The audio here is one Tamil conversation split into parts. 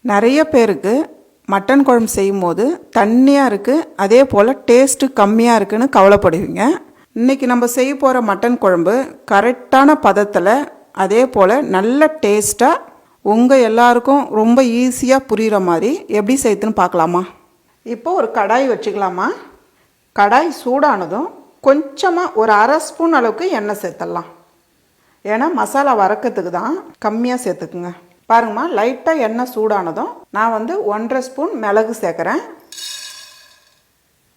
நிறைய பேருக்கு மட்டன் குழம்பு செய்யும்போது தண்ணியாக இருக்குது, அதே போல் டேஸ்ட்டு கம்மியாக இருக்குதுன்னு கவலைப்படுவீங்க. இன்றைக்கி நம்ம செய்ய போகிற மட்டன் குழம்பு கரெக்டான பதத்தில், அதே போல் நல்ல டேஸ்ட்டாக, உங்கள் எல்லாருக்கும் ரொம்ப ஈஸியாக புரிகிற மாதிரி எப்படி செய்யுதுன்னு பார்க்கலாமா? இப்போ ஒரு கடாய் வச்சுக்கலாமா? கடாய் சூடானதும் கொஞ்சமாக ஒரு அரை ஸ்பூன் அளவுக்கு எண்ணெய் சேர்த்துடலாம். ஏன்னா மசாலா வறுக்கிறதுக்கு தான், கம்மியாக சேர்த்துக்குங்க. பாருங்கம்மா, லைட்டாக எண்ணெய் சூடானதும் நான் 1.5 ஸ்பூன் மிளகு சேர்க்குறேன்.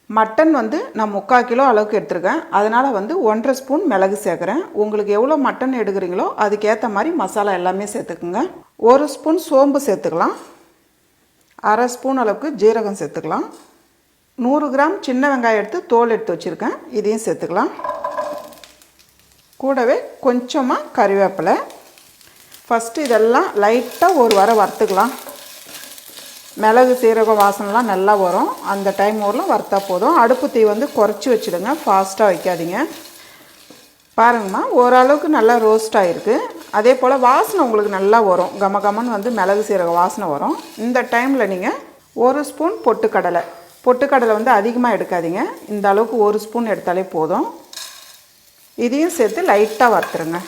மட்டன் நான் 3/4 கிலோ அளவுக்கு எடுத்துருக்கேன், அதனால் 1.5 ஸ்பூன் மிளகு சேர்க்குறேன். உங்களுக்கு எவ்வளோ மட்டன் எடுக்கிறீங்களோ அதுக்கேற்ற மாதிரி மசாலா எல்லாமே சேர்த்துக்குங்க. 1 ஸ்பூன் சோம்பு சேர்த்துக்கலாம். அரை ஸ்பூன் அளவுக்கு ஜீரகம் சேர்த்துக்கலாம். 100 கிராம் சின்ன வெங்காயம் எடுத்து தோல் எடுத்து வச்சுருக்கேன், இதையும் சேர்த்துக்கலாம். கூடவே கொஞ்சமாக கறிவேப்பிலை. ஃபஸ்ட்டு இதெல்லாம் லைட்டாக ஒரு வரை வறுத்துக்கலாம். மிளகு சீரகம் வாசனைலாம் நல்லா வரும், அந்த டைம் ஊரில் வறுத்தா போதும். அடுப்பு தீ குறைச்சி வச்சுடுங்க, ஃபாஸ்ட்டாக வைக்காதீங்க. பாருங்கம்மா, ஓரளவுக்கு நல்லா ரோஸ்ட் ஆகிருக்கு. அதே போல் வாசனை உங்களுக்கு நல்லா வரும், கம கமன்னு மிளகு சீரகம் வாசனை வரும். இந்த டைமில் நீங்கள் 1 ஸ்பூன் பொட்டுக்கடலை அதிகமாக எடுக்காதீங்க, இந்த அளவுக்கு 1 ஸ்பூன் எடுத்தாலே போதும். இதையும் சேர்த்து லைட்டாக வறுத்துருங்க.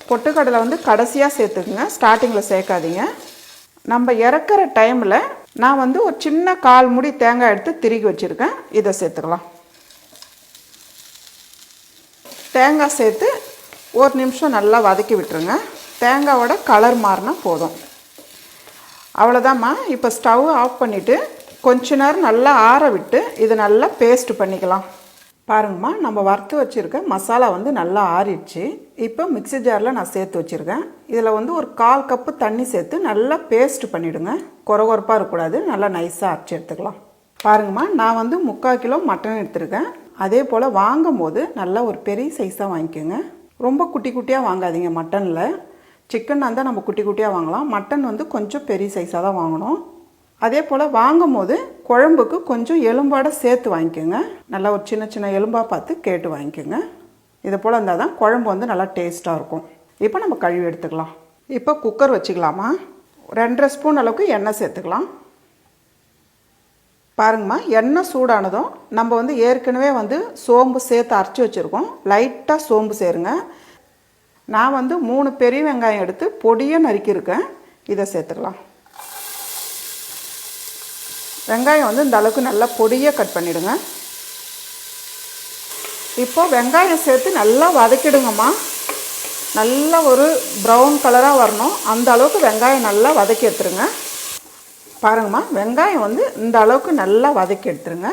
பொட்டுக்கடலை கடைசியாக சேர்த்துக்குங்க, ஸ்டார்டிங்கில் சேர்க்காதீங்க. நம்ம இறக்குற டைமில் நான் ஒரு சின்ன 1/4 மூடி தேங்காய் எடுத்து திருகி வச்சுருக்கேன், இதை சேர்த்துக்கலாம். தேங்காய் சேர்த்து 1 நிமிஷம் நல்லா வதக்கி விட்டுருங்க. தேங்காயோட கலர் மாறினா போதும், அவ்வளோதாம்மா. இப்போ ஸ்டவ் ஆஃப் பண்ணிவிட்டு கொஞ்ச நேரம் நல்லா ஆற விட்டு இதை நல்லா பேஸ்ட் பண்ணிக்கலாம். பாருங்கம்மா, நம்ம வறுத்து வச்சுருக்க மசாலா நல்லா ஆறிடுச்சு. இப்போ மிக்ஸி ஜாரில் நான் சேர்த்து வச்சுருக்கேன். இதில் ஒரு 1/4 கப்பு தண்ணி சேர்த்து நல்லா பேஸ்ட் பண்ணிவிடுங்க. கொரகொரப்பாக இருக்கக்கூடாது, நல்லா நைஸாக அரைச்சி எடுத்துக்கலாம். பாருங்கம்மா, நான் 3/4 கிலோ மட்டன் எடுத்துருக்கேன். அதே போல் வாங்கும் போது நல்லா ஒரு பெரிய சைஸாக வாங்கிக்கோங்க, ரொம்ப குட்டி குட்டியாக வாங்காதீங்க. மட்டனில் சிக்கன் இருந்தால் நம்ம குட்டி குட்டியாக வாங்கலாம், மட்டன் கொஞ்சம் பெரிய சைஸாக தான் வாங்கணும். அதே போல் வாங்கும் போது குழம்புக்கு கொஞ்சம் எலும்பாட சேர்த்து வாங்கிக்கோங்க, நல்லா ஒரு சின்ன சின்ன எலும்பாக பார்த்து கேட்டு வாங்கிக்கோங்க. இதை போல் இருந்தால் தான் குழம்பு நல்லா டேஸ்ட்டாக இருக்கும். இப்போ நம்ம கழுவி எடுத்துக்கலாம். இப்போ குக்கர் வச்சுக்கலாமா? 2.5 ஸ்பூன் அளவுக்கு எண்ணெய் சேர்த்துக்கலாம். பாருங்கம்மா, எண்ணெய் சூடானதும் நம்ம ஏற்கனவே சோம்பு சேர்த்து அரைச்சி வச்சுருக்கோம், லைட்டாக சோம்பு சேருங்க. நான் 3 பெரிய வெங்காயம் எடுத்து பொடியாக நறுக்கியிருக்கேன், இதை சேர்த்துக்கலாம். வெங்காயம் இந்த அளவுக்கு நல்லா பொடியாக கட் பண்ணிவிடுங்க. இப்போது வெங்காயம் சேர்த்து நல்லா வதக்கிடுங்கம்மா. நல்லா ஒரு ப்ரௌன் கலராக வரணும், அந்த அளவுக்கு வெங்காயம் நல்லா வதக்கி எடுத்துருங்க. பாருங்கம்மா, வெங்காயம் இந்த அளவுக்கு நல்லா வதக்கி எடுத்துருங்க.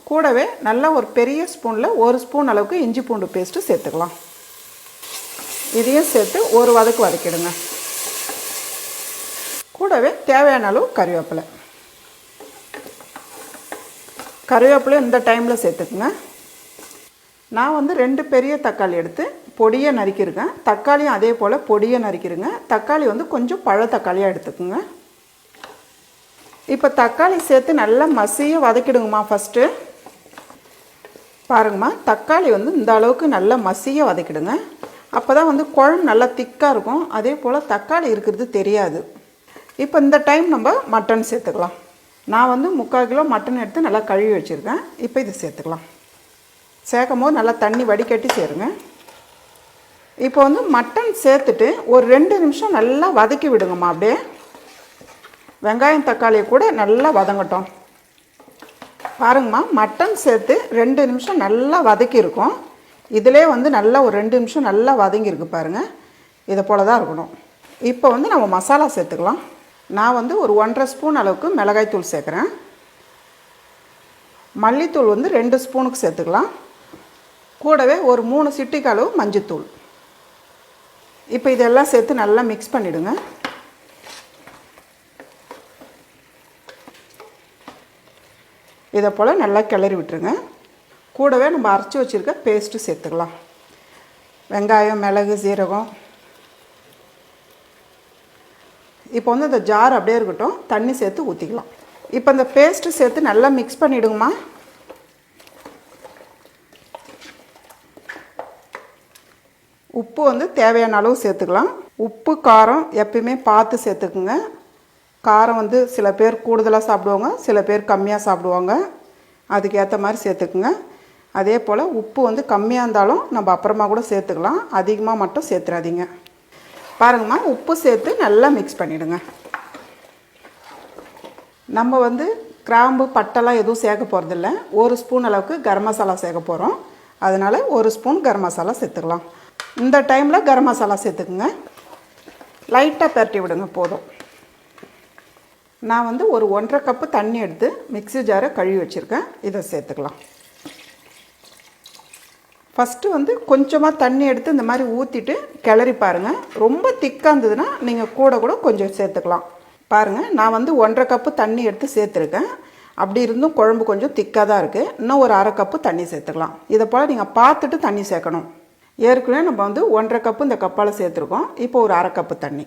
கூடவே நல்லா ஒரு பெரிய ஸ்பூனில் 1 ஸ்பூன் அளவுக்கு இஞ்சி பூண்டு பேஸ்ட்டு சேர்த்துக்கலாம். இதையும் சேர்த்து ஒரு வதக்கிடுங்க. கூடவே தேவையான அளவு கருவேப்பிலையும் இந்த டைமில் சேர்த்துக்குங்க. நான் 2 பெரிய தக்காளி எடுத்து பொடியை நறுக்கியிருக்கேன், தக்காளியும் அதே போல் பொடியை நறுக்கிடுங்க. தக்காளி கொஞ்சம் பழ தக்காளியாக எடுத்துக்குங்க. இப்போ தக்காளி சேர்த்து நல்லா மசிய வதக்கிடுங்கம்மா. ஃபஸ்ட்டு பாருங்கம்மா, தக்காளி இந்த அளவுக்கு நல்லா மசிய வதக்கிடுங்க. அப்போ தான் குழம்பு நல்லா திக்காக இருக்கும், அதே போல் தக்காளி இருக்கிறது தெரியாது. இப்போ இந்த டைம் நம்ம மட்டன் சேர்த்துக்கலாம். நான் 3/4 கிலோ மட்டன் எடுத்து நல்லா கழுவி வச்சுருக்கேன். இப்போ இது சேர்த்துக்கலாம். சேர்க்கும் போது நல்லா தண்ணி வடிகட்டி சேருங்க. இப்போ மட்டன் சேர்த்துட்டு ஒரு 2 நிமிஷம் நல்லா வதக்கி விடுங்கம்மா. அப்படியே வெங்காயம் தக்காளியை கூட நல்லா வதங்கட்டும். பாருங்கம்மா, மட்டன் சேர்த்து 2 நிமிஷம் நல்லா வதக்கியிருக்கோம். இதிலே நல்லா ஒரு 2 நிமிஷம் நல்லா வதங்கியிருக்கு பாருங்கள், இதை போல் தான் இருக்கணும். இப்போ நம்ம மசாலா சேர்த்துக்கலாம். நான் ஒரு 1.5 ஸ்பூன் அளவுக்கு மிளகாய்த்தூள் சேர்க்குறேன். மல்லித்தூள் 2 ஸ்பூனுக்கு சேர்த்துக்கலாம். கூடவே ஒரு 3 சிட்டிக்கு அளவு மஞ்சத்தூள். இப்போ இதெல்லாம் சேர்த்து நல்லா மிக்ஸ் பண்ணிவிடுங்க. இதை போல் நல்லா கிளறி விட்டுருங்க. கூடவே நம்ம அரைச்சி வச்சுருக்க பேஸ்ட்டு சேர்த்துக்கலாம். வெங்காயம், மிளகு, சீரகம். இப்போ இந்த ஜார் அப்படியே இருக்கட்டும், தண்ணி சேர்த்து ஊற்றிக்கலாம். இப்போ இந்த பேஸ்ட்டு சேர்த்து நல்லா மிக்ஸ் பண்ணிவிடுங்கம்மா. உப்பு தேவையான அளவு சேர்த்துக்கலாம். உப்பு காரம் எப்பயுமே பார்த்து சேர்த்துக்குங்க. காரம் வந்து சில பேர் கூடுதலாக சாப்பிடுவாங்க, சில பேர் கம்மியாக சாப்பிடுவாங்க. அதுக்கு ஏற்ற மாதிரி சேர்த்துக்குங்க. அதே போல் உப்பு வந்து கம்மியாக இருந்தாலும் நம்ம அப்புறமா கூட சேர்த்துக்கலாம், அதிகமாக மட்டும் சேர்த்துறாதீங்க. பாருங்கம்மா, உப்பு சேர்த்து நல்லா மிக்ஸ் பண்ணிவிடுங்க. நம்ம வந்து கிராம்பு பட்டைலாம் எதுவும் சேர்க்க போகிறதில்ல. 1 ஸ்பூன் அளவுக்கு கரம் மசாலா சேர்க்க போகிறோம். அதனால் 1 ஸ்பூன் கரம் மசாலா சேர்த்துக்கலாம். இந்த டைமில் கரம் மசாலா சேர்த்துக்குங்க. லைட்டாக பரட்டி விடுங்க போதும். நான் வந்து ஒரு 1.5 கப்பு தண்ணி எடுத்து மிக்ஸி ஜாரை கழுவி வச்சுருக்கேன். இதை சேர்த்துக்கலாம். ஃபஸ்ட்டு வந்து கொஞ்சமாக தண்ணி எடுத்து இந்த மாதிரி ஊற்றிட்டு கிளறி பாருங்கள். ரொம்ப திக்காக இருந்ததுன்னா நீங்கள் கூட கொஞ்சம் சேர்த்துக்கலாம். பாருங்கள், நான் வந்து 1.5 கப்பு தண்ணி எடுத்து சேர்த்துருக்கேன். அப்படி இருந்தும் குழம்பு கொஞ்சம் திக்காக தான் இருக்குது. இன்னும் ஒரு 1/2 கப்பு தண்ணி சேர்த்துக்கலாம். இதை போல் நீங்கள் பார்த்துட்டு தண்ணி சேர்க்கணும். ஏற்கனவே நம்ம வந்து 1.5 கப்பு இந்த கப்பால் சேர்த்துருக்கோம். இப்போ ஒரு 1/2 கப்பு தண்ணி.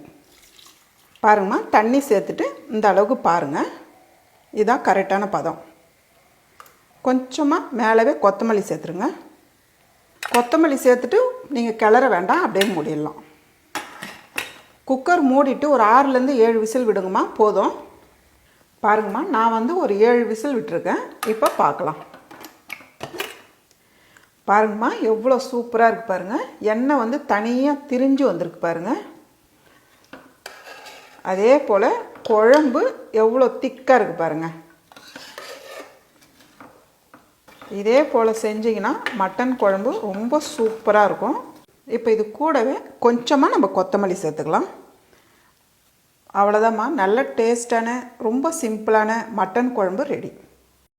பாருங்கம்மா, தண்ணி சேர்த்துட்டு இந்த அளவுக்கு பாருங்கள். இதுதான் கரெக்டான பதம். கொஞ்சமாக மேலவே கொத்தமல்லி சேர்த்துருங்க. கொத்தமல்லி சேர்த்துட்டு நீங்கள் கிளற வேண்டாம், அப்படியே மூடிடலாம். குக்கர் மூடிட்டு ஒரு 6லேருந்து 7 விசில் விடுங்கம்மா, போதும். பாருங்கம்மா, நான் வந்து ஒரு 7 விசில் விட்டுருக்கேன். இப்போ பார்க்கலாம். பாருங்கம்மா, எவ்வளோ சூப்பராக இருக்குது பாருங்கள். எண்ணெய் வந்து தனியாக திரிஞ்சு வந்திருக்கு பாருங்கள். அதே போல் குழம்பு எவ்வளோ திக்காக இருக்குது பாருங்கள். இதே போல் செஞ்சிங்கன்னா மட்டன் குழம்பு ரொம்ப சூப்பராக இருக்கும். இப்போ இது கூடவே கொஞ்சமாக நம்ம கொத்தமல்லி சேர்த்துக்கலாம். அவ்வளோதாம்மா, நல்ல டேஸ்டான ரொம்ப சிம்பிளான மட்டன் குழம்பு ரெடி.